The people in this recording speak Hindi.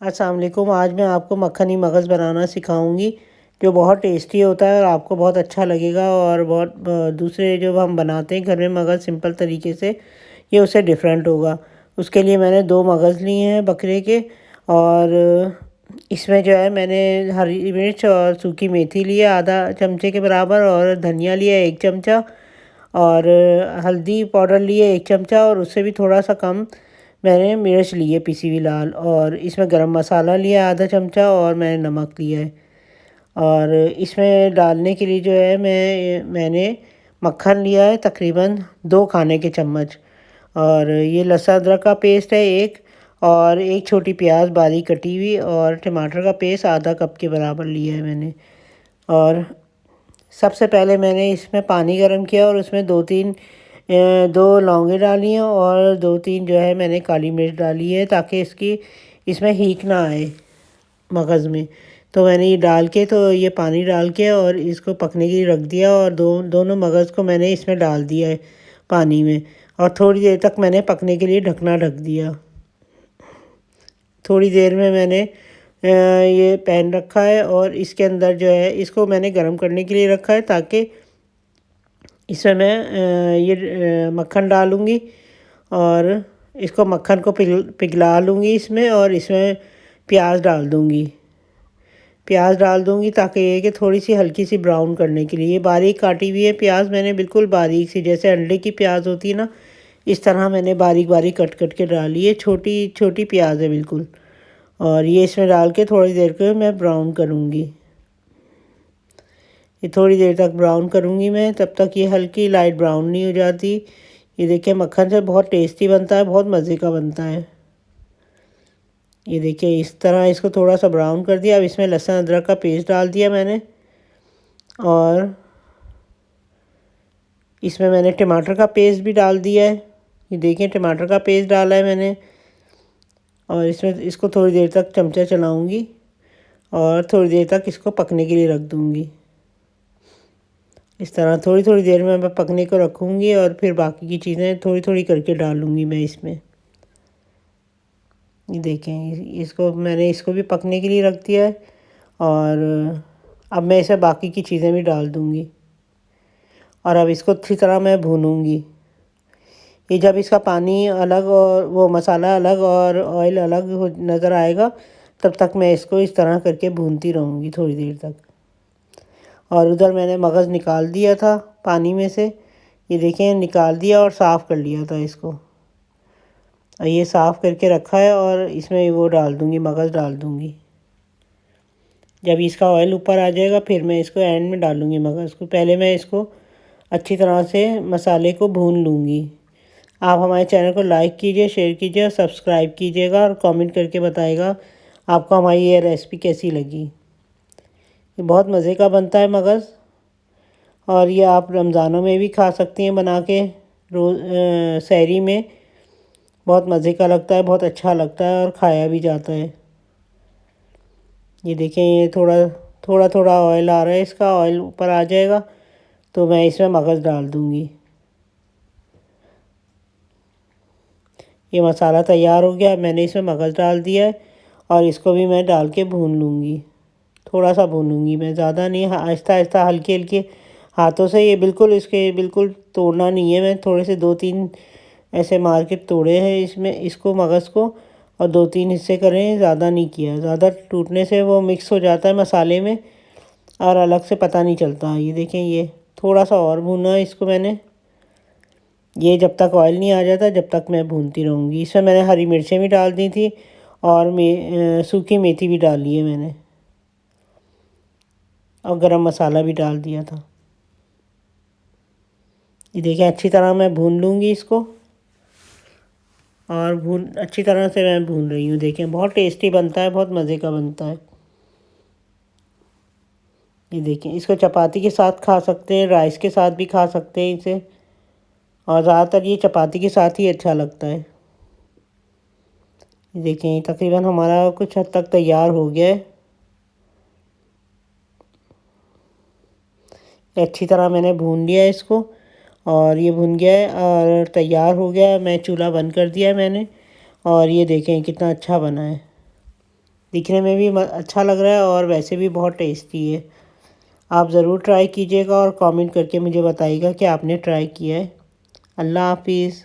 अस्सलाम वालेकुम। आज मैं आपको मक्खनी मगज़ बनाना सिखाऊंगी जो बहुत टेस्टी होता है और आपको बहुत अच्छा लगेगा। और बहुत दूसरे जो हम बनाते हैं घर में मगज़ सिंपल तरीके से, ये उससे डिफरेंट होगा। उसके लिए मैंने 2 मगज़ लिए हैं बकरे के। और इसमें जो है मैंने हरी मिर्च और सूखी मेथी लिया आधा चमचे के बराबर, और धनिया लिया 1 चमचा, और हल्दी पाउडर लिए 1 चमचा, और उससे भी थोड़ा सा कम मैंने मिर्च ली है पिसी हुई लाल। और इसमें गरम मसाला लिया आधा चमचा, और मैंने नमक लिया है। और इसमें डालने के लिए जो है मैंने मक्खन लिया है तकरीबन 2 खाने के चम्मच। और ये लहसुन अदरक का पेस्ट है 1, और 1 छोटी प्याज बारीक कटी हुई, और टमाटर का पेस्ट आधा कप के बराबर लिया है मैंने। और सबसे पहले मैंने इसमें पानी गर्म किया और उसमें 2 लौंगे डाली हैं, और 2-3 जो है मैंने काली मिर्च डाली है ताकि इसमें हीक ना आए मगज़ में। तो मैंने ये डाल के, तो ये पानी डाल के और इसको पकने के लिए रख दिया, और दोनों मगज़ को मैंने इसमें डाल दिया है पानी में। और थोड़ी देर तक मैंने पकने के लिए ढकना ढक दिया। थोड़ी देर में मैंने ये पैन रखा है, और इसके अंदर जो है इसको मैंने गर्म करने के लिए रखा है ताकि इसमें मैं ये मक्खन डालूँगी, और इसको मक्खन को पिघला लूँगी इसमें, और इसमें प्याज डाल दूँगी ताकि ये कि थोड़ी सी हल्की सी ब्राउन करने के लिए। ये बारीक काटी हुई है प्याज मैंने, बिल्कुल बारीक सी, जैसे अंडे की प्याज होती है ना, इस तरह मैंने बारीक बारीक कट कट के डाली है। छोटी छोटी प्याज है बिल्कुल। और ये इसमें डाल के थोड़ी देर के मैं ब्राउन करूँगी। ये थोड़ी देर तक ब्राउन करूँगी मैं, तब तक ये हल्की लाइट ब्राउन नहीं हो जाती। ये देखिए मक्खन से बहुत टेस्टी बनता है, बहुत मज़े का बनता है। ये देखिए इस तरह इसको थोड़ा सा ब्राउन कर दिया। अब इसमें लहसुन अदरक का पेस्ट डाल दिया मैंने, और इसमें मैंने टमाटर का पेस्ट भी डाल दिया है। ये देखिए टमाटर का पेस्ट डाला है मैंने, और इसको थोड़ी देर तक चमचा चलाऊँगी, और थोड़ी देर तक इसको पकने के लिए रख दूँगी। इस तरह थोड़ी थोड़ी देर में मैं पकने को रखूँगी, और फिर बाकी की चीज़ें थोड़ी थोड़ी करके डालूँगी मैं इसमें। ये देखें इसको भी पकने के लिए रख दिया है, और अब मैं इसे बाकी की चीज़ें भी डाल दूँगी, और अब इसको अच्छी तरह मैं भूनूँगी। ये जब इसका पानी अलग और वो मसाला अलग और ऑयल अलग हो नज़र आएगा, तब तक मैं इसको इस तरह करके भूनती रहूँगी थोड़ी देर तक। और उधर मैंने मगज़ निकाल दिया था पानी में से। ये देखें निकाल दिया और साफ़ कर लिया था इसको। और ये साफ़ करके रखा है, और इसमें वो डाल दूँगी, मगज़ डाल दूँगी। जब इसका ऑयल ऊपर आ जाएगा फिर मैं इसको एंड में डालूँगी मगज़ को। पहले मैं इसको अच्छी तरह से मसाले को भून लूँगी। आप हमारे चैनल को लाइक कीजिए, शेयर कीजिए और सब्सक्राइब कीजिएगा, और कमेंट करके बताइएगा आपको हमारी ये रेसिपी कैसी लगी। ये बहुत मज़े का बनता है मगज़, और ये आप रमज़ानों में भी खा सकती हैं बना के, रोज़ सहरी में। बहुत मज़े का लगता है, बहुत अच्छा लगता है, और खाया भी जाता है। ये देखें ये थोड़ा थोड़ा ऑयल आ रहा है, इसका ऑयल ऊपर आ जाएगा तो मैं इसमें मगज़ डाल दूँगी। ये मसाला तैयार हो गया, मैंने इसमें मगज़ डाल दिया है, और इसको भी मैं डाल के भून लूँगी। थोड़ा सा भूनूँगी मैं, ज़्यादा नहीं, आहिस्ता आहिस्ता हल्के हल्के हाथों से। ये बिल्कुल तोड़ना नहीं है, मैं थोड़े से 2-3 ऐसे मार के तोड़े हैं इसमें इसको मगज़ को, और 2-3 हिस्से करें, ज़्यादा नहीं किया। ज़्यादा टूटने से वो मिक्स हो जाता है मसाले में, और अलग से पता नहीं चलता। ये देखें ये थोड़ा सा और भूना है इसको मैंने। ये जब तक ऑयल नहीं आ जाता जब तक मैं भूनती रहूँगी। इसमें मैंने हरी मिर्चें भी डाल दी थी, और सूखी मेथी भी डाली है मैंने, और गरम मसाला भी डाल दिया था। ये देखिए अच्छी तरह मैं भून लूँगी इसको, और अच्छी तरह से मैं भून रही हूँ। देखें बहुत टेस्टी बनता है, बहुत मज़े का बनता है। ये देखें इसको चपाती के साथ खा सकते हैं, राइस के साथ भी खा सकते हैं इसे, और ज़्यादातर ये चपाती के साथ ही अच्छा लगता है। ये देखें तकरीबन हमारा कुछ हद तक तैयार हो गया है। अच्छी तरह मैंने भून लिया है इसको, और ये भुन गया है और तैयार हो गया है। मैं चूल्हा बंद कर दिया है मैंने, और ये देखें कितना अच्छा बना है। दिखने में भी अच्छा लग रहा है और वैसे भी बहुत टेस्टी है। आप ज़रूर ट्राई कीजिएगा और कमेंट करके मुझे बताइएगा कि आपने ट्राई किया है। अल्लाह हाफिज़।